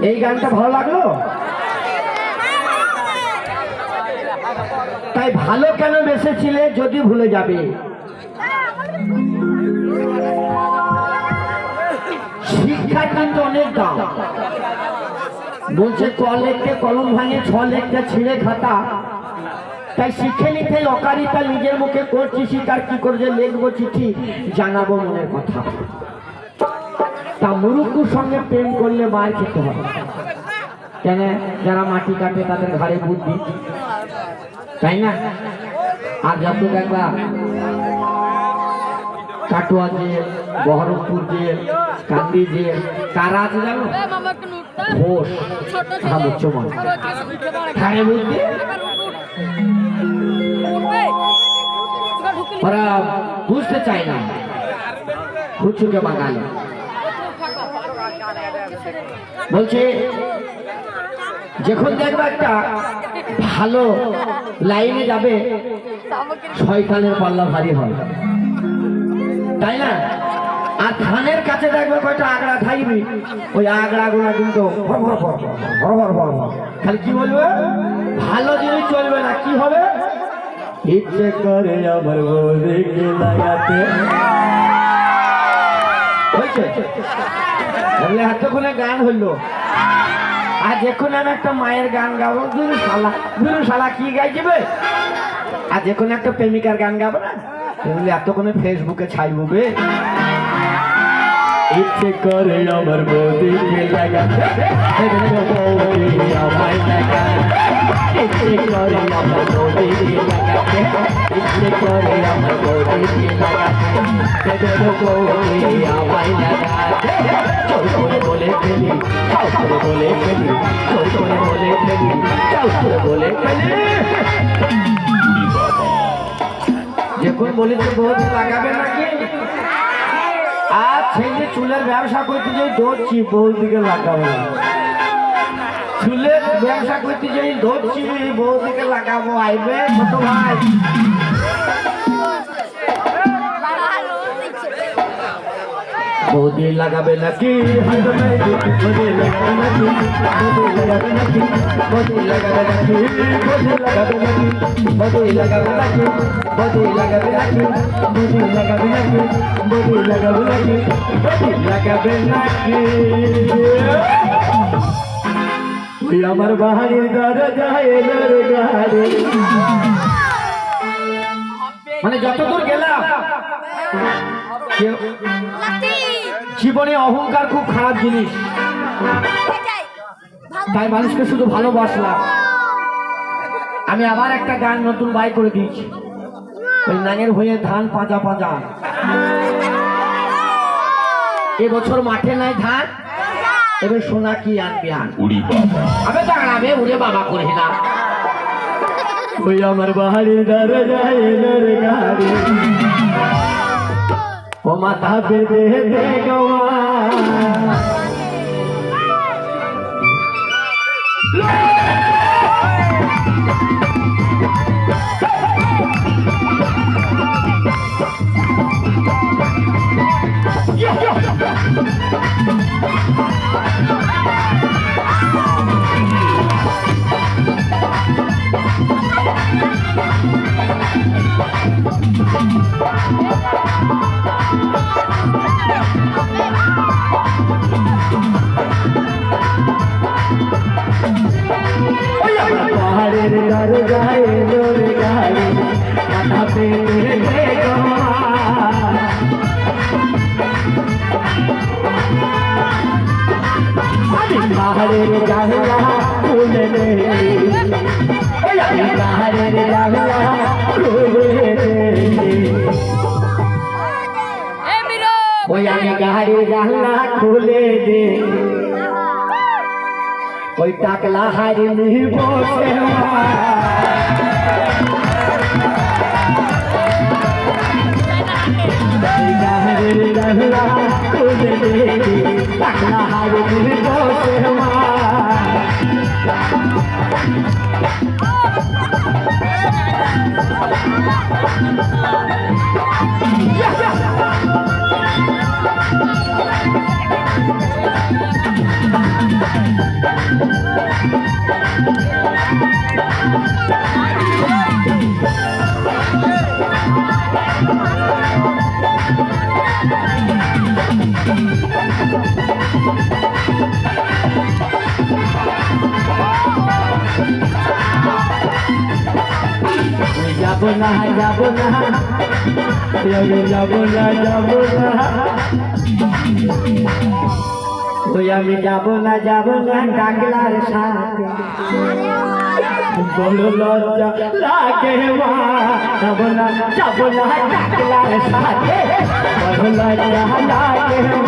এই গানটা ভালো লাগলো? তাই ভালো কেন বেসেছিলে যদি ভুলে যাবে? শিক্ষার কিন্তু অনেক দাম। বলছে ক লিখতে কলম ভাঙে, ছ লিখতে ছিঁড়ে খাতা। তাই শিখে লিখে অকারিতা নিজের মুখে করছি শিকার, কি করে যে লিখবো চিঠি জানাবো মনের কথা। তা মুরুক্কুর সঙ্গে প্রেম করলে মার খেতে হবে কেন? যারা মাটি কাটে তাদের ঘাড়ে বুদ্ধি, তাই না? আর যত দেখবা কাটোয়া জেল, বহরমপুর জেল, কান্দি জেল, কারা আছে জানো? ঘোষ, ঘাড়ে বুদ্ধি। ওরা বুঝতে চায় না হুচুকে বাঙালি। বলছে যখন দেখবা একটা ভালো লাইনে যাবে শয়তানের পাল্লা ভারী হয়, তাই না? আর ধানের কাছে দেখবে কয়টা আগড়া থাকবি, ওই আগড়া গুলা কিন্তু খালি কি বলবে, ভালো জিনিস চলবে না। কি হবে? ইচ্ছে করে আমার বউকে লাগাতে হয়েছে। এতক্ষণে গান হইলো, আর যখন আমি একটা মায়ের গান গাবো, দুরু শালা কি গাই যাবে? আর যখন একটা প্রেমিকার গান গাবো না, এতক্ষণে ফেসবুকে ছাইব বে। ইচ্ছে করে আমার বউকে লাগাতে, ইচ্ছে করে আমার বউকে লাগাতে, ইচ্ছে করে আমার বউকে লাগাতে, আমায় লাগাতে। চোর করে বলে ফেলি, চাও করে বলে ফেলি, চোর করে বলে ফেলি, চাও করে বলে ফেলি। যখন বলি তো বহুত লাগাবে নাকি? আর ছেলে চুলের ব্যবসা করতে যাই ধরছি, বউর দিকে লাগাবো। চুলের ব্যবসা করতে যাই ধরছি, বউর দিকে লাগাবো। আইবে ছোট ভাই, বৌদি লাগাবে নাকি? বৌদি লাগাবে নাকি? বৌদি লাগাবে নাকি? বৌদি লাগাবে নাকি? বৌদি লাগাবে নাকি? বৌদি লাগাবে নাকি? বৌদি লাগাবে নাকি? বৌদি লাগাবে নাকি? বৌদি লাগাবে নাকি? বৌদি লাগাবে নাকি? ওই আমার বাহারির দরজায় এলোর গাড়ি। মানে যতদূর গেলাম, জীবনে অহংকার খুব খারাপ জিনিস। তাই মানুষকে শুধু ভালোবাসলাম। আমি আবার একটা গান নতুন বাই করে দিয়েছি, ওই নাঙের হয়ে ধান পাঁজা পাঁজা। এবছর মাঠে নাই ধান, এবার সোনা কি আনবি আন। আবে দাঁড়াবে উড়ে বাবা করি না। ওই আমার বাহারির দরজায় এলোর গাড়ি, ও মাথা বেঁধে দে গোয়া। পাহাড়ের দরজায় এলোর গাড়ি, মাথা বেঁধে দে গোয়া। পাহাড়ের জানলা খুলে দে, পাহাড়ের জানলা খুলে দে। ওই আমি গাড়ির জানলা খুলে দে, ওই টাকলা হারি নিব খুলে দে, টাকলা হারি নিব যাবো না যাবো না যাবো না যাবো না ওই আমি যাবো না ডাকলার সাথে বড় লজ্জা লাগে মা যাবো না ডাকলার সাথে বড় লজ্জা লাগে